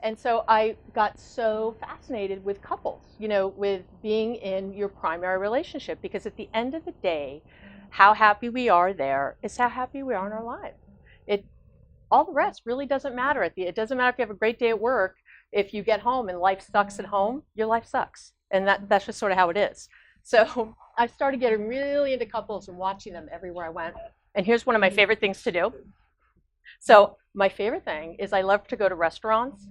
And so I got so fascinated with couples, with being in your primary relationship, because at the end of the day, how happy we are there is how happy we are in our lives. It all the rest really doesn't matter. It doesn't matter if you have a great day at work. If you get home and life sucks at home, your life sucks, and that's just sort of how it is. So I started getting really into couples and watching them everywhere I went. And here's one of my favorite things to do. So my favorite thing is I love to go to restaurants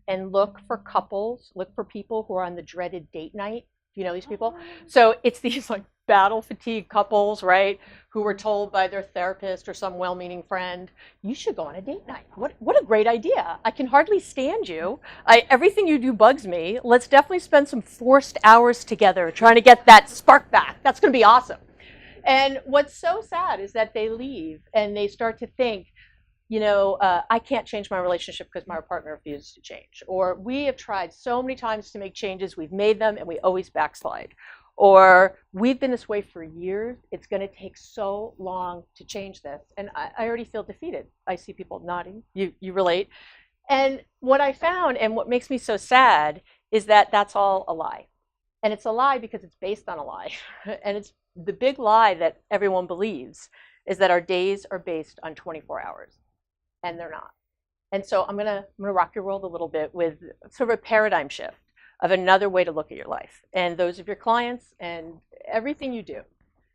and look for couples, look for people who are on the dreaded date night. Do you know these people? So it's these like battle fatigue couples, right, who were told by their therapist or some well-meaning friend, you should go on a date night. What a great idea. I can hardly stand you. Everything you do bugs me. Let's definitely spend some forced hours together trying to get that spark back. That's going to be awesome. And what's so sad is that they leave and they start to think, I can't change my relationship because my partner refuses to change. Or we have tried so many times to make changes, we've made them, and we always backslide. Or we've been this way for years, it's going to take so long to change this. And I already feel defeated. I see people nodding, you relate. And what I found, and what makes me so sad, is that that's all a lie. And it's a lie because it's based on a lie. And it's the big lie that everyone believes is that our days are based on 24 hours. And they're not. And so I'm gonna rock your world a little bit with sort of a paradigm shift of another way to look at your life and those of your clients and everything you do.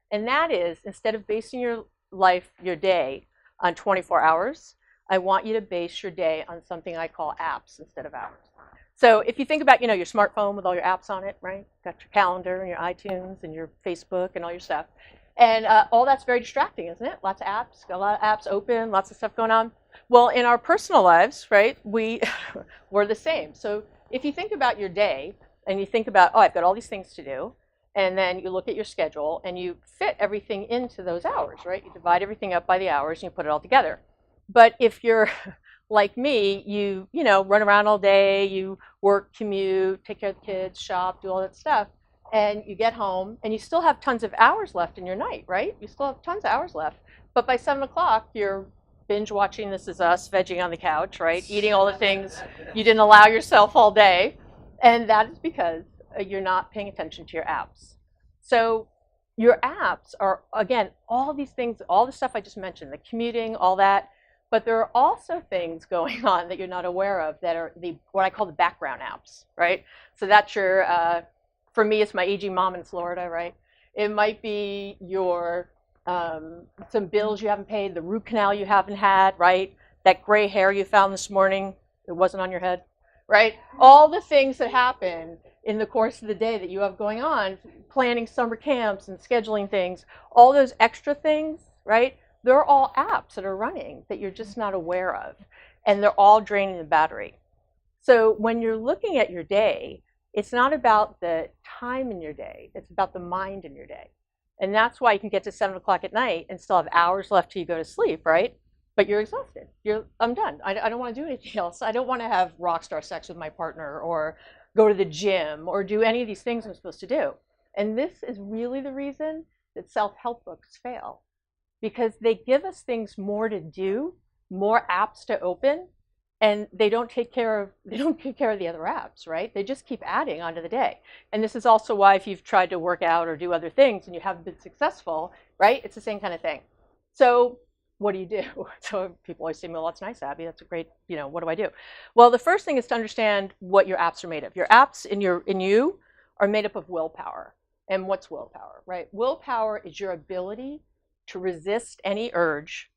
And that is, instead of basing your life, your day on 24 hours, I want you to base your day on something I call apps instead of hours. So if you think about, your smartphone with all your apps on it, right? Got your calendar and your iTunes and your Facebook and all your stuff. And all that's very distracting, isn't it? Lots of apps, got a lot of apps open, lots of stuff going on. Well, in our personal lives, right, we're the same. So if you think about your day and you think about, I've got all these things to do, and then you look at your schedule and you fit everything into those hours, right? You divide everything up by the hours and you put it all together. But if you're like me, you run around all day, you work, commute, take care of the kids, shop, do all that stuff, and you get home and you still have tons of hours left in your night, right? You still have tons of hours left. But by 7 o'clock, you're binge watching This Is Us, vegging on the couch, right? Eating all the things you didn't allow yourself all day. And that is because you're not paying attention to your apps. So your apps are, again, all these things, all the stuff I just mentioned, the commuting, all that. But there are also things going on that you're not aware of that are what I call the background apps, right? So that's your, for me, it's my aging mom in Florida, right? It might be your some bills you haven't paid, the root canal you haven't had, right? That gray hair you found this morning, it wasn't on your head, right? All the things that happen in the course of the day that you have going on, planning summer camps and scheduling things, all those extra things, right? They're all apps that are running that you're just not aware of, and they're all draining the battery. So when you're looking at your day, it's not about the time in your day, it's about the mind in your day. And that's why you can get to 7 o'clock at night and still have hours left till you go to sleep, right? But you're exhausted. I'm done. I don't want to do anything else. I don't want to have rock star sex with my partner or go to the gym or do any of these things I'm supposed to do. And this is really the reason that self-help books fail. Because they give us things more to do, more apps to open, and they don't take care of the other apps, right? They just keep adding onto the day. And this is also why if you've tried to work out or do other things and you haven't been successful, right? It's the same kind of thing. So what do you do? So people always say, well, that's nice, Abby. That's a great, what do I do? Well, the first thing is to understand what your apps are made of. Your apps in you are made up of willpower. And what's willpower, right? Willpower is your ability to resist any urge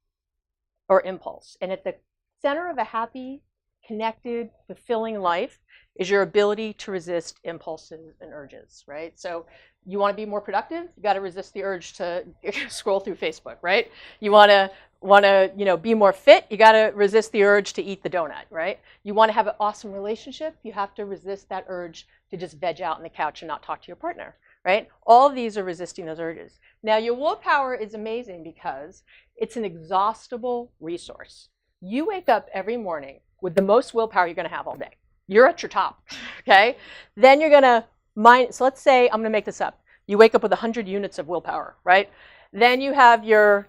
or impulse. And at the center of a happy, connected, fulfilling life is your ability to resist impulses and urges, right? So you want to be more productive, you got to resist the urge to scroll through Facebook, right? You want to be more fit, you got to resist the urge to eat the donut, right? You want to have an awesome relationship, you have to resist that urge to just veg out on the couch and not talk to your partner, right? All of these are resisting those urges. Now, your willpower is amazing because it's an exhaustible resource. You wake up every morning with the most willpower you're going to have all day. You're at your top, okay? Then you're going to so let's say, I'm going to make this up. You wake up with 100 units of willpower, right? Then you have your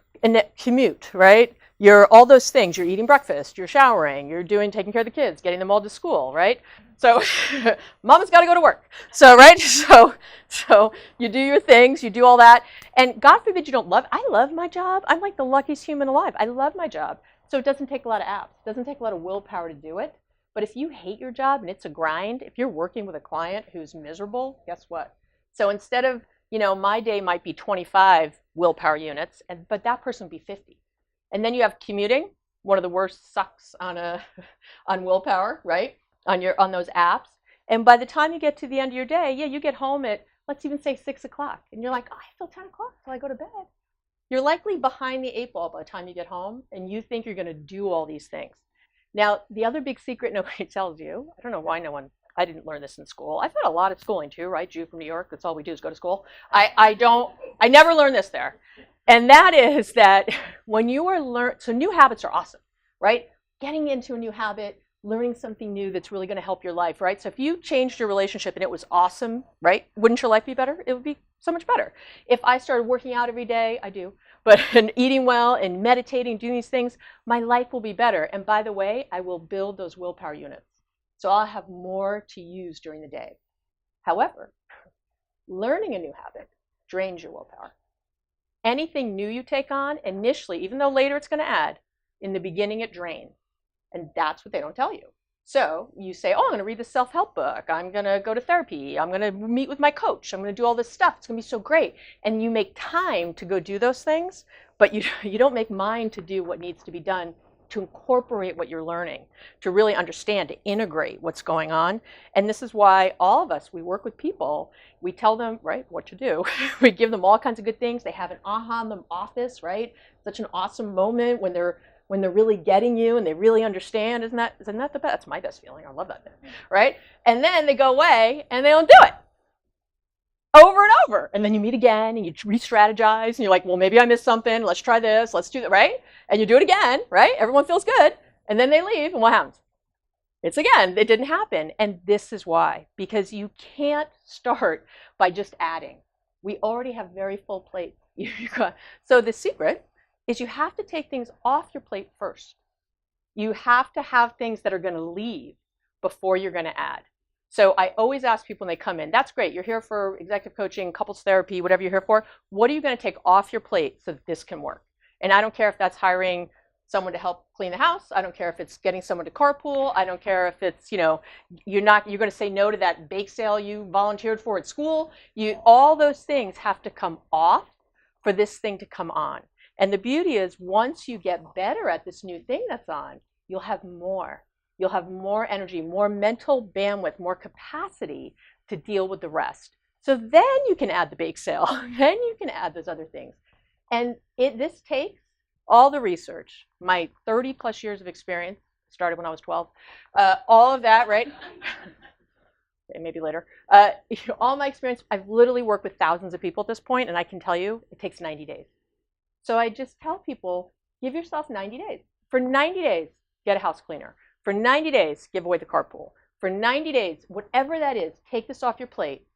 commute, right? You're all those things. You're eating breakfast, you're showering, you're taking care of the kids, getting them all to school, right? So mama's got to go to work. So, right? So you do your things, you do all that. And God forbid you don't love, I love my job. I'm like the luckiest human alive. I love my job. So it doesn't take a lot of apps. It doesn't take a lot of willpower to do it. But if you hate your job and it's a grind, if you're working with a client who's miserable, guess what? So instead of, my day might be 25 willpower units, but that person would be 50. And then you have commuting, one of the worst sucks on on willpower, right? On those apps. And by the time you get to the end of your day, you get home at, let's even say 6 o'clock. And you're like, oh, I have till 10 o'clock till I go to bed. You're likely behind the 8 ball by the time you get home, and you think you're going to do all these things. Now, the other big secret nobody tells you, I don't know why I didn't learn this in school. I've had a lot of schooling too, right? Jew from New York, that's all we do is go to school. I never learned this there. And that is that when you are so new habits are awesome, right? Getting into a new habit, learning something new that's really going to help your life, right? So if you changed your relationship and it was awesome, right? Wouldn't your life be better? It would be so much better. If I started working out every day, I do, and eating well and meditating, doing these things, my life will be better. And by the way, I will build those willpower units. So I'll have more to use during the day. However, learning a new habit drains your willpower. Anything new you take on, initially, even though later it's going to add, in the beginning it drains. And that's what they don't tell you. So you say, oh, I'm going to read the self-help book. I'm going to go to therapy. I'm going to meet with my coach. I'm going to do all this stuff. It's going to be so great. And you make time to go do those things, but you don't make mind to do what needs to be done to incorporate what you're learning, to really understand, to integrate what's going on. And this is why all of us, we work with people, we tell them, right, what to do. We give them all kinds of good things. They have an aha in the office, right? Such an awesome moment when they're really getting you and they really understand. Isn't that the best? That's my best feeling. I love that thing, right? And then they go away and they don't do it. Over and over. And then you meet again and you re-strategize and you're like, well, maybe I missed something. Let's try this. Let's do that, right? And you do it again, right? Everyone feels good. And then they leave and what happens? It's again, it didn't happen. And this is why. Because you can't start by just adding. We already have very full plates. So the secret is you have to take things off your plate first. You have to have things that are going to leave before you're going to add. So I always ask people when they come in, that's great, you're here for executive coaching, couples therapy, whatever you're here for. What are you going to take off your plate so that this can work? And I don't care if that's hiring someone to help clean the house. I don't care if it's getting someone to carpool. I don't care if it's, you're going to say no to that bake sale you volunteered for at school. All those things have to come off for this thing to come on. And the beauty is once you get better at this new thing that's on, you'll have more. You'll have more energy, more mental bandwidth, more capacity to deal with the rest. So then you can add the bake sale. Then you can add those other things. And this takes all the research, my 30 plus years of experience, started when I was 12, all of that, right? Maybe later. All my experience, I've literally worked with thousands of people at this point, and I can tell you it takes 90 days. So I just tell people, give yourself 90 days. For 90 days, get a house cleaner. For 90 days, give away the carpool. For 90 days, whatever that is, take this off your plate,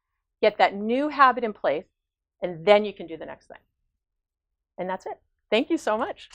get that new habit in place, and then you can do the next thing. And that's it. Thank you so much.